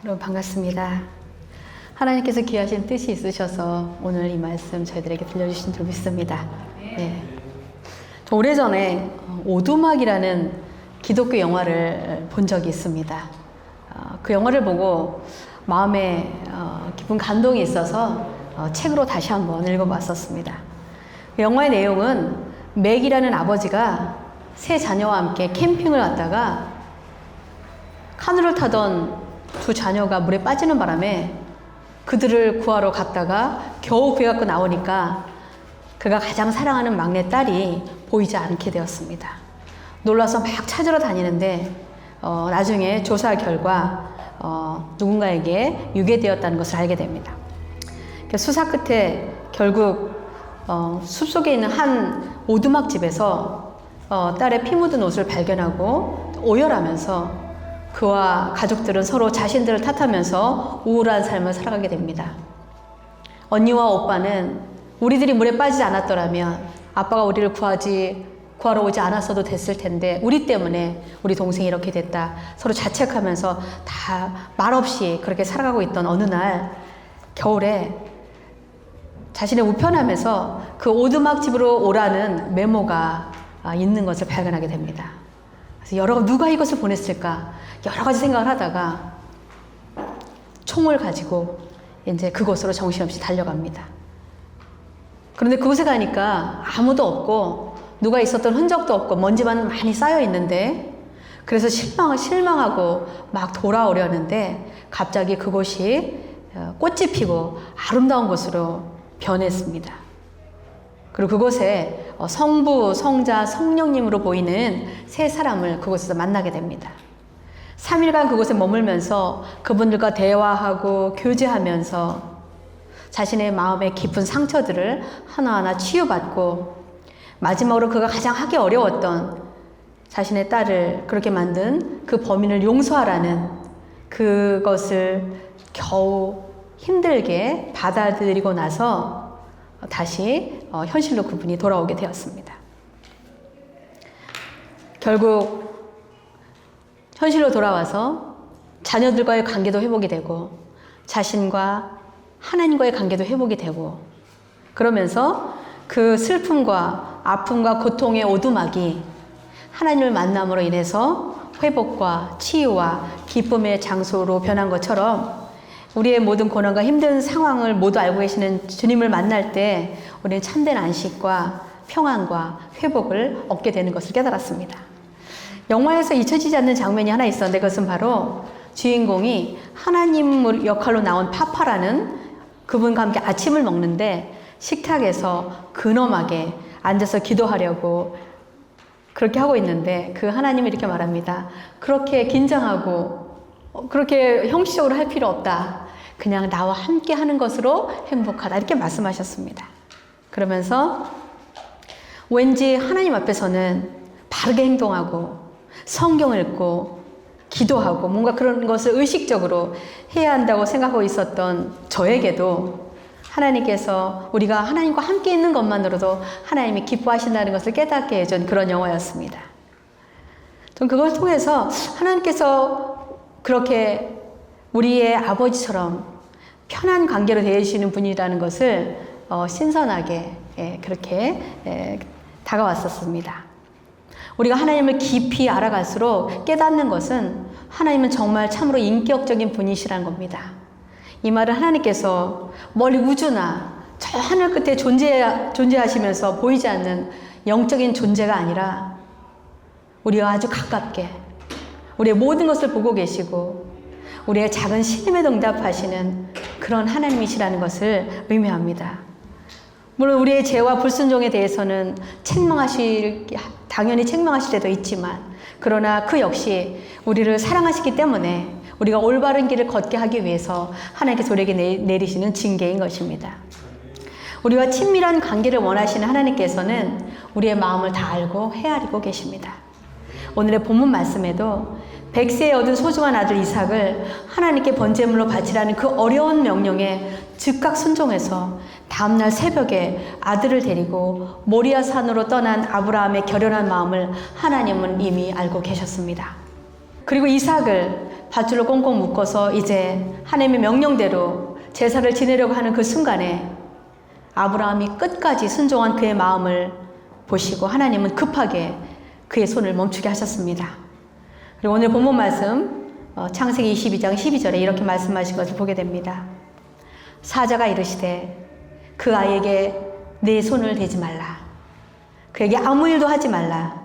여러분 반갑습니다. 하나님께서 귀하신 뜻이 있으셔서 오늘 이 말씀 저희들에게 들려주신 줄 믿습니다. 네. 저 오래전에 오두막이라는 기독교 영화를 본 적이 있습니다. 그 영화를 보고 마음에 깊은 감동이 있어서 책으로 다시 한번 읽어봤었습니다. 그 영화의 내용은 맥이라는 아버지가 세 자녀와 함께 캠핑을 갔다가 카누를 타던 두 자녀가 물에 빠지는 바람에 그들을 구하러 갔다가 겨우 구해갖고 나오니까 그가 가장 사랑하는 막내 딸이 보이지 않게 되었습니다. 놀라서 막 찾으러 다니는데 나중에 조사 결과 누군가에게 유괴되었다는 것을 알게 됩니다. 수사 끝에 결국 숲속에 있는 한 오두막집에서 딸의 피 묻은 옷을 발견하고 오열하면서 그와 가족들은 서로 자신들을 탓하면서 우울한 삶을 살아가게 됩니다. 언니와 오빠는 우리들이 물에 빠지지 않았더라면 아빠가 우리를 구하러 오지 않았어도 됐을 텐데 우리 때문에 우리 동생이 이렇게 됐다. 서로 자책하면서 다 말없이 그렇게 살아가고 있던 어느 날 겨울에 자신의 우편함에서 그 오두막 집으로 오라는 메모가 있는 것을 발견하게 됩니다. 그래서 누가 이것을 보냈을까 여러 가지 생각을 하다가 총을 가지고 이제 그곳으로 정신없이 달려갑니다. 그런데 그곳에 가니까 아무도 없고 누가 있었던 흔적도 없고 먼지만 많이 쌓여 있는데 그래서 실망하고 막 돌아오려는데 갑자기 그곳이 꽃이 피고 아름다운 곳으로 변했습니다. 그리고 그곳에 성부, 성자, 성령님으로 보이는 세 사람을 그곳에서 만나게 됩니다. 3일간 그곳에 머물면서 그분들과 대화하고 교제하면서 자신의 마음의 깊은 상처들을 하나하나 치유받고 마지막으로 그가 가장 하기 어려웠던 자신의 딸을 그렇게 만든 그 범인을 용서하라는 그것을 겨우 힘들게 받아들이고 나서 다시 현실로 그분이 돌아오게 되었습니다. 결국 현실로 돌아와서 자녀들과의 관계도 회복이 되고 자신과 하나님과의 관계도 회복이 되고 그러면서 그 슬픔과 아픔과 고통의 오두막이 하나님을 만남으로 인해서 회복과 치유와 기쁨의 장소로 변한 것처럼 우리의 모든 고난과 힘든 상황을 모두 알고 계시는 주님을 만날 때 우리는 참된 안식과 평안과 회복을 얻게 되는 것을 깨달았습니다. 영화에서 잊혀지지 않는 장면이 하나 있었는데 그것은 바로 주인공이 하나님 역할로 나온 파파라는 그분과 함께 아침을 먹는데 식탁에서 근엄하게 앉아서 기도하려고 그렇게 하고 있는데 그 하나님이 이렇게 말합니다. 그렇게 긴장하고 그렇게 형식적으로 할 필요 없다. 그냥 나와 함께 하는 것으로 행복하다. 이렇게 말씀하셨습니다. 그러면서 왠지 하나님 앞에서는 바르게 행동하고 성경을 읽고 기도하고 뭔가 그런 것을 의식적으로 해야 한다고 생각하고 있었던 저에게도 하나님께서 우리가 하나님과 함께 있는 것만으로도 하나님이 기뻐하신다는 것을 깨닫게 해준 그런 영화였습니다. 전 그걸 통해서 하나님께서 그렇게 우리의 아버지처럼 편한 관계로 대해주시는 분이라는 것을 신선하게 그렇게 다가왔었습니다. 우리가 하나님을 깊이 알아갈수록 깨닫는 것은 하나님은 정말 참으로 인격적인 분이시라는 겁니다. 이 말은 하나님께서 멀리 우주나 저 하늘 끝에 존재하시면서 보이지 않는 영적인 존재가 아니라 우리와 아주 가깝게 우리의 모든 것을 보고 계시고 우리의 작은 신음에 응답하시는 그런 하나님이시라는 것을 의미합니다. 물론 우리의 죄와 불순종에 대해서는 당연히 책망하실 때도 있지만 그러나 그 역시 우리를 사랑하시기 때문에 우리가 올바른 길을 걷게 하기 위해서 하나님께서 우리에게 내리시는 징계인 것입니다. 우리와 친밀한 관계를 원하시는 하나님께서는 우리의 마음을 다 알고 헤아리고 계십니다. 오늘의 본문 말씀에도 100세에 얻은 소중한 아들 이삭을 하나님께 번제물로 바치라는 그 어려운 명령에 즉각 순종해서 다음날 새벽에 아들을 데리고 모리아 산으로 떠난 아브라함의 결연한 마음을 하나님은 이미 알고 계셨습니다. 그리고 이삭을 밧줄로 꽁꽁 묶어서 이제 하나님의 명령대로 제사를 지내려고 하는 그 순간에 아브라함이 끝까지 순종한 그의 마음을 보시고 하나님은 급하게 그의 손을 멈추게 하셨습니다. 그리고 오늘 본문 말씀 창세기 22장 12절에 이렇게 말씀하신 것을 보게 됩니다. 사자가 이르시되 그 아이에게 내 손을 대지 말라. 그에게 아무 일도 하지 말라.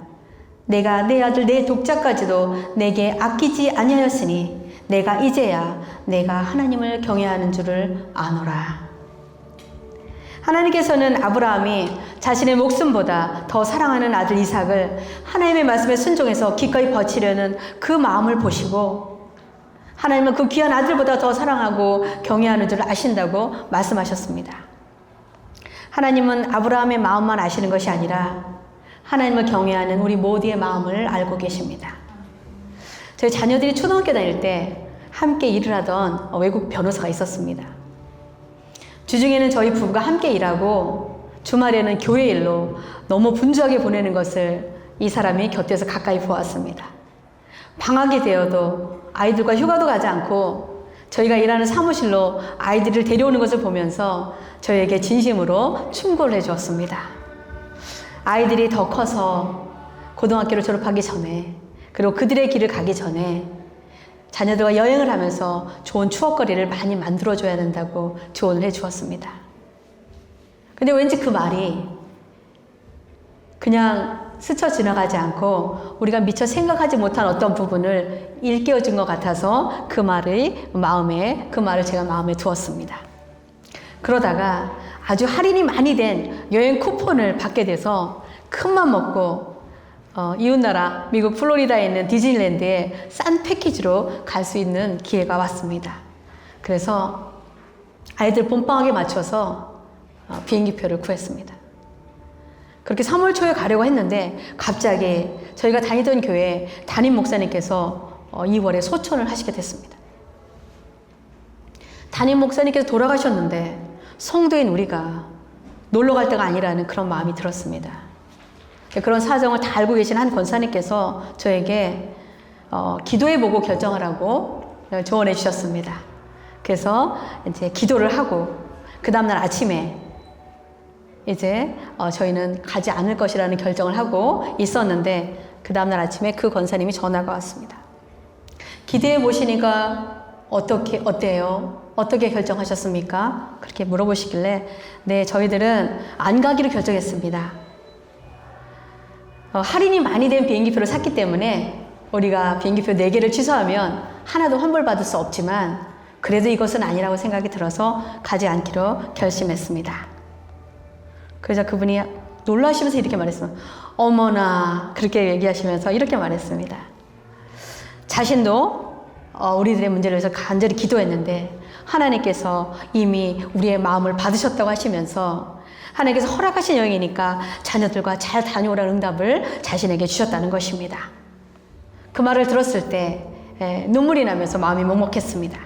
내가 내 아들 내 독자까지도 내게 아끼지 아니하였으니 내가 이제야 내가 하나님을 경외하는 줄을 아노라. 하나님께서는 아브라함이 자신의 목숨보다 더 사랑하는 아들 이삭을 하나님의 말씀에 순종해서 기꺼이 바치려는 그 마음을 보시고 하나님은 그 귀한 아들보다 더 사랑하고 경외하는 줄 아신다고 말씀하셨습니다. 하나님은 아브라함의 마음만 아시는 것이 아니라 하나님을 경외하는 우리 모두의 마음을 알고 계십니다. 저희 자녀들이 초등학교 다닐 때 함께 일을 하던 외국 변호사가 있었습니다. 주중에는 저희 부부가 함께 일하고 주말에는 교회 일로 너무 분주하게 보내는 것을 이 사람이 곁에서 가까이 보았습니다. 방학이 되어도 아이들과 휴가도 가지 않고 저희가 일하는 사무실로 아이들을 데려오는 것을 보면서 저희에게 진심으로 충고를 해주었습니다. 아이들이 더 커서 고등학교를 졸업하기 전에 그리고 그들의 길을 가기 전에 자녀들과 여행을 하면서 좋은 추억거리를 많이 만들어줘야 된다고 조언을 해주었습니다. 근데 왠지 그 말이 그냥 스쳐 지나가지 않고 우리가 미처 생각하지 못한 어떤 부분을 일깨워준 것 같아서 그 말을 제가 마음에 두었습니다. 그러다가 아주 할인이 많이 된 여행 쿠폰을 받게 돼서 큰맘 먹고 이웃나라 미국 플로리다에 있는 디즈니랜드에 싼 패키지로 갈 수 있는 기회가 왔습니다. 그래서 아이들 봄방학에 맞춰서 비행기표를 구했습니다. 그렇게 3월 초에 가려고 했는데 갑자기 저희가 다니던 교회 담임 목사님께서 2월에 소천을 하시게 됐습니다. 담임 목사님께서 돌아가셨는데 성도인 우리가 놀러 갈 때가 아니라는 그런 마음이 들었습니다. 그런 사정을 다 알고 계신 한 권사님께서 저에게 기도해보고 결정하라고 조언해 주셨습니다. 그래서 이제 기도를 하고 그 다음날 아침에 이제 저희는 가지 않을 것이라는 결정을 하고 있었는데 그 다음날 아침에 그 권사님이 전화가 왔습니다. 기도해 보시니까 어때요? 어떻게 결정하셨습니까? 그렇게 물어보시길래 네, 저희들은 안 가기로 결정했습니다. 할인이 많이 된 비행기표를 샀기 때문에 우리가 비행기표 4개를 취소하면 하나도 환불받을 수 없지만 그래도 이것은 아니라고 생각이 들어서 가지 않기로 결심했습니다. 그래서 그분이 놀라시면서 이렇게 말했어요. 어머나, 그렇게 얘기하시면서 이렇게 말했습니다. 자신도 우리들의 문제를 위해서 간절히 기도했는데 하나님께서 이미 우리의 마음을 받으셨다고 하시면서 하나님께서 허락하신 여행이니까 자녀들과 잘 다녀오라는 응답을 자신에게 주셨다는 것입니다. 그 말을 들었을 때 눈물이 나면서 마음이 먹먹했습니다.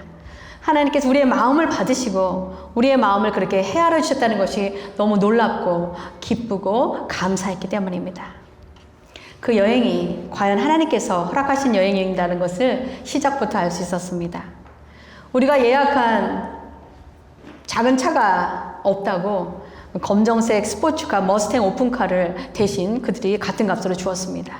하나님께서 우리의 마음을 받으시고 우리의 마음을 그렇게 헤아려 주셨다는 것이 너무 놀랍고 기쁘고 감사했기 때문입니다. 그 여행이 과연 하나님께서 허락하신 여행인다는 것을 시작부터 알 수 있었습니다. 우리가 예약한 작은 차가 없다고 검정색 스포츠카 머스탱 오픈카를 대신 그들이 같은 값으로 주었습니다.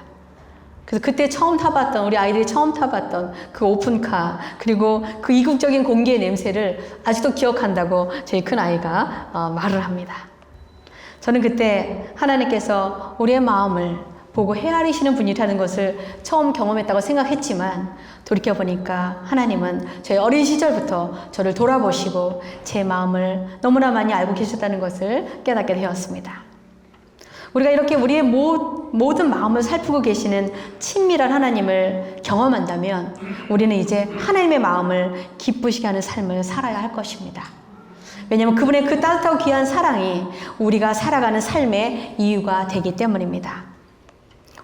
그래서 그때 처음 타봤던, 우리 아이들이 처음 타봤던 그 오픈카, 그리고 그 이국적인 공기의 냄새를 아직도 기억한다고 저희 큰아이가 말을 합니다. 저는 그때 하나님께서 우리의 마음을 보고 헤아리시는 분이라는 것을 처음 경험했다고 생각했지만 돌이켜보니까 하나님은 저희 어린 시절부터 저를 돌아보시고 제 마음을 너무나 많이 알고 계셨다는 것을 깨닫게 되었습니다. 우리가 이렇게 우리의 모든 마음을 살피고 계시는 친밀한 하나님을 경험한다면 우리는 이제 하나님의 마음을 기쁘시게 하는 삶을 살아야 할 것입니다. 왜냐하면 그분의 그 따뜻하고 귀한 사랑이 우리가 살아가는 삶의 이유가 되기 때문입니다.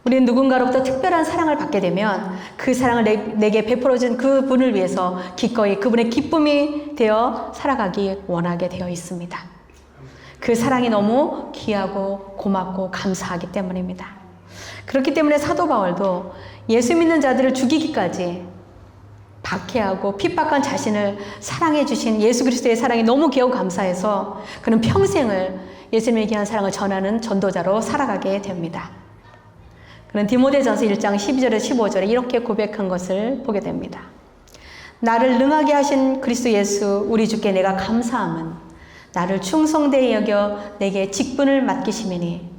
우리는 누군가로부터 특별한 사랑을 받게 되면 그 사랑을 내게 베풀어준 그 분을 위해서 기꺼이 그분의 기쁨이 되어 살아가기 원하게 되어 있습니다. 그 사랑이 너무 귀하고 고맙고 감사하기 때문입니다. 그렇기 때문에 사도 바울도 예수 믿는 자들을 죽이기까지 박해하고 핍박한 자신을 사랑해 주신 예수 그리스도의 사랑이 너무 귀하고 감사해서 그는 평생을 예수님에 대한 사랑을 전하는 전도자로 살아가게 됩니다. 그는 디모데전서 1장 12절에 15절에 이렇게 고백한 것을 보게 됩니다. 나를 능하게 하신 그리스도 예수 우리 주께 내가 감사함은 나를 충성되이 여겨 내게 직분을 맡기심이니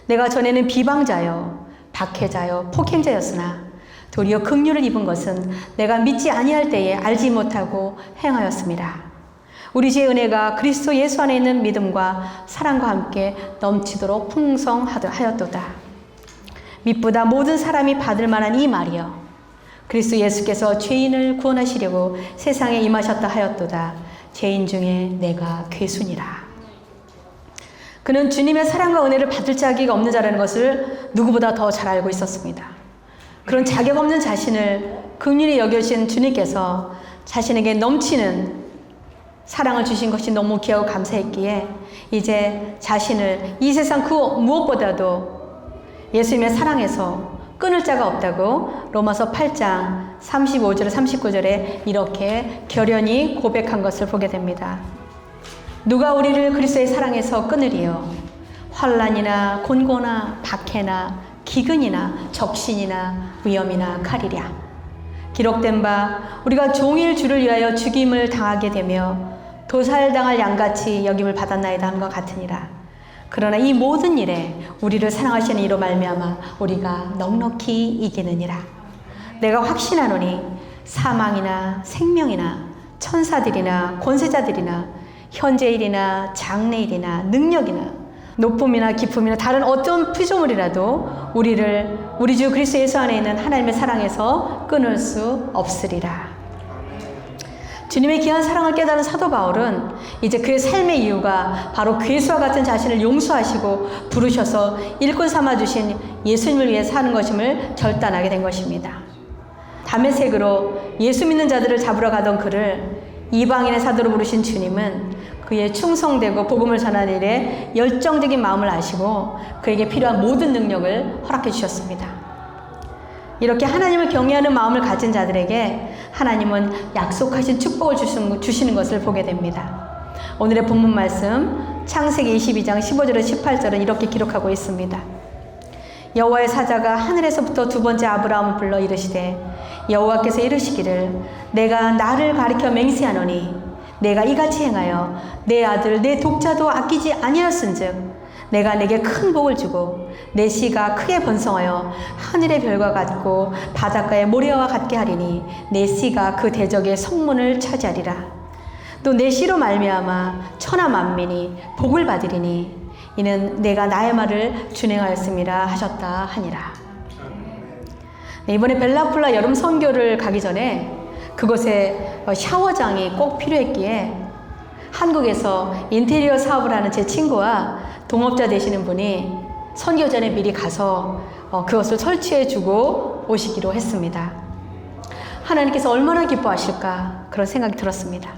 내가 전에는 비방자요 박해자요 폭행자였으나 도리어 긍휼을 입은 것은 내가 믿지 아니할 때에 알지 못하고 행하였습니다. 우리 주의 은혜가 그리스도 예수 안에 있는 믿음과 사랑과 함께 넘치도록 풍성하였도다. mit보다 모든 사람이 받을 만한 이 말이여 그리스도 예수께서 죄인을 구원하시려고 세상에 임하셨다 하였도다. 죄인 중에 내가 괴순이라. 그는 주님의 사랑과 은혜를 받을 자격이 없는 자라는 것을 누구보다 더 잘 알고 있었습니다. 그런 자격 없는 자신을 긍휼히 여겨주신 주님께서 자신에게 넘치는 사랑을 주신 것이 너무 귀하고 감사했기에 이제 자신을 이 세상 그 무엇보다도 예수님의 사랑에서 끊을 자가 없다고 로마서 8장 35절 39절에 이렇게 결연히 고백한 것을 보게 됩니다. 누가 우리를 그리스도의 사랑에서 끊으리요? 환난이나 곤고나 박해나 기근이나 적신이나 위험이나 칼이랴. 기록된 바 우리가 종일 주를 위하여 죽임을 당하게 되며 도살당할 양같이 여김을 받았나이다 함과 같으니라. 그러나 이 모든 일에 우리를 사랑하시는 이로 말미암아 우리가 넉넉히 이기느니라. 내가 확신하노니 사망이나 생명이나 천사들이나 권세자들이나 현재일이나 장래일이나 능력이나 높음이나 깊음이나 다른 어떤 피조물이라도 우리를 우리 주 그리스도 예수 안에 있는 하나님의 사랑에서 끊을 수 없으리라. 주님의 귀한 사랑을 깨달은 사도 바울은 이제 그의 삶의 이유가 바로 괴수와 같은 자신을 용서하시고 부르셔서 일꾼 삼아주신 예수님을 위해 사는 것임을 결단하게 된 것입니다. 다메섹으로 예수 믿는 자들을 잡으러 가던 그를 이방인의 사도로 부르신 주님은 그의 충성되고 복음을 전하는 일에 열정적인 마음을 아시고 그에게 필요한 모든 능력을 허락해 주셨습니다. 이렇게 하나님을 경외하는 마음을 가진 자들에게 하나님은 약속하신 축복을 주시는 것을 보게 됩니다. 오늘의 본문 말씀 창세기 22장 15절에 18절은 이렇게 기록하고 있습니다. 여호와의 사자가 하늘에서부터 두 번째 아브라함을 불러 이르시되 여호와께서 이르시기를 내가 나를 가리켜 맹세하노니 내가 이같이 행하여 내 아들 내 독자도 아끼지 아니하였은즉 내가 내게 큰 복을 주고 내 씨가 크게 번성하여 하늘의 별과 같고 바닷가의 모래와 같게 하리니 내 씨가 그 대적의 성문을 차지하리라. 또 내 씨로 말미암아 천하 만민이 복을 받으리니 이는 내가 나의 말을 준행하였음이라 하셨다 하니라. 이번에 벨라플라 여름 선교를 가기 전에 그곳에 샤워장이 꼭 필요했기에 한국에서 인테리어 사업을 하는 제 친구와 동업자 되시는 분이 선교 전에 미리 가서 그것을 설치해 주고 오시기로 했습니다. 하나님께서 얼마나 기뻐하실까 그런 생각이 들었습니다.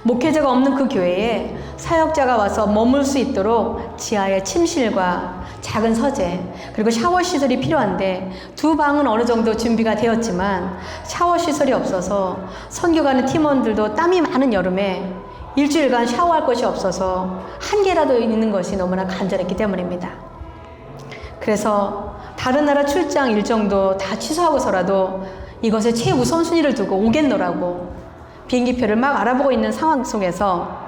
목회자가 없는 그 교회에 사역자가 와서 머물 수 있도록 지하에 침실과 작은 서재 그리고 샤워 시설이 필요한데 두 방은 어느 정도 준비가 되었지만 샤워 시설이 없어서 선교 가는 팀원들도 땀이 많은 여름에 일주일간 샤워할 것이 없어서 한 개라도 있는 것이 너무나 간절했기 때문입니다. 그래서 다른 나라 출장 일정도 다 취소하고서라도 이것에 최우선순위를 두고 오겠노라고 비행기표를 막 알아보고 있는 상황 속에서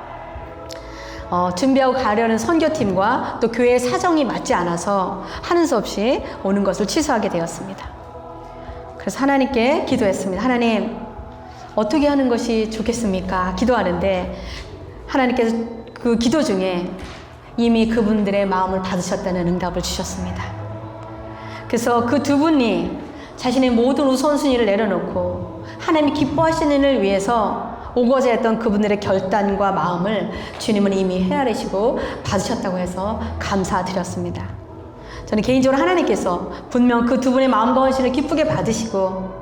준비하고 가려는 선교팀과 또 교회의 사정이 맞지 않아서 하는 수 없이 오는 것을 취소하게 되었습니다. 그래서 하나님께 기도했습니다. 하나님, 어떻게 하는 것이 좋겠습니까? 기도하는데 하나님께서 그 기도 중에 이미 그분들의 마음을 받으셨다는 응답을 주셨습니다. 그래서 그 두 분이 자신의 모든 우선순위를 내려놓고 하나님이 기뻐하시는 일을 위해서 오고자 했던 그분들의 결단과 마음을 주님은 이미 헤아리시고 받으셨다고 해서 감사드렸습니다. 저는 개인적으로 하나님께서 분명 그 두 분의 마음과 헌신을 기쁘게 받으시고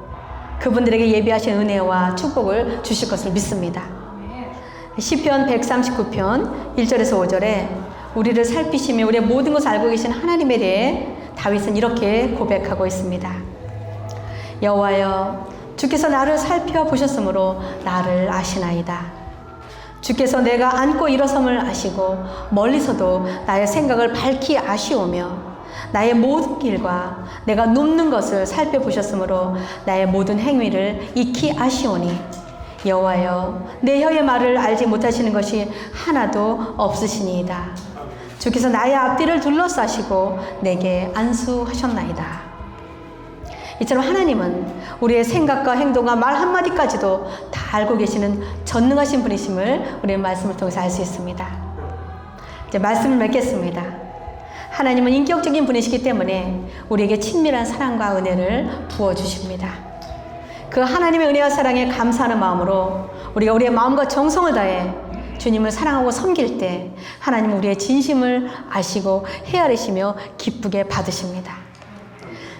그분들에게 예비하신 은혜와 축복을 주실 것을 믿습니다. 시편 139편 1절에서 5절에 우리를 살피시며 우리의 모든 것을 알고 계신 하나님에 대해 다윗은 이렇게 고백하고 있습니다. 여호와여, 주께서 나를 살펴보셨으므로 나를 아시나이다. 주께서 내가 앉고 일어섬을 아시고 멀리서도 나의 생각을 밝히 아시오며 나의 모든 길과 내가 눕는 것을 살펴보셨으므로 나의 모든 행위를 익히 아시오니 여호와여, 내 혀의 말을 알지 못하시는 것이 하나도 없으시니이다. 주께서 나의 앞뒤를 둘러싸시고 내게 안수하셨나이다. 이처럼 하나님은 우리의 생각과 행동과 말 한마디까지도 다 알고 계시는 전능하신 분이심을 우리의 말씀을 통해서 알 수 있습니다. 이제 말씀을 맺겠습니다. 하나님은 인격적인 분이시기 때문에 우리에게 친밀한 사랑과 은혜를 부어주십니다. 그 하나님의 은혜와 사랑에 감사하는 마음으로 우리가 우리의 마음과 정성을 다해 주님을 사랑하고 섬길 때 하나님은 우리의 진심을 아시고 헤아리시며 기쁘게 받으십니다.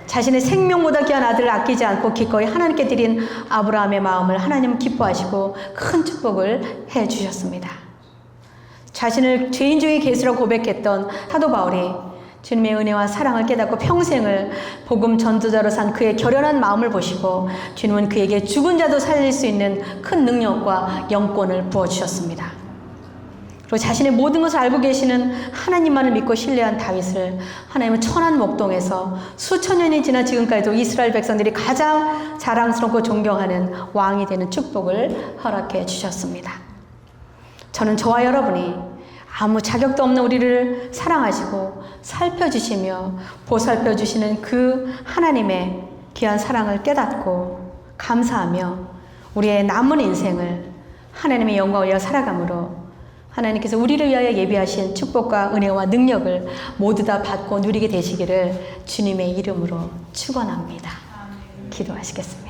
자신의 생명보다 귀한 아들을 아끼지 않고 기꺼이 하나님께 드린 아브라함의 마음을 하나님은 기뻐하시고 큰 축복을 해 주셨습니다. 자신을 죄인 중에 계수라고 고백했던 사도 바울이 주님의 은혜와 사랑을 깨닫고 평생을 복음 전도자로 산 그의 결연한 마음을 보시고 주님은 그에게 죽은 자도 살릴 수 있는 큰 능력과 영권을 부어주셨습니다. 그리고 자신의 모든 것을 알고 계시는 하나님만을 믿고 신뢰한 다윗을 하나님은 천한 목동에서 수천 년이 지난 지금까지도 이스라엘 백성들이 가장 자랑스럽고 존경하는 왕이 되는 축복을 허락해 주셨습니다. 저는 저와 여러분이 아무 자격도 없는 우리를 사랑하시고 살펴주시며 보살펴주시는 그 하나님의 귀한 사랑을 깨닫고 감사하며 우리의 남은 인생을 하나님의 영광을 위하여 살아감으로 하나님께서 우리를 위하여 예비하신 축복과 은혜와 능력을 모두 다 받고 누리게 되시기를 주님의 이름으로 축원합니다. 기도하시겠습니다.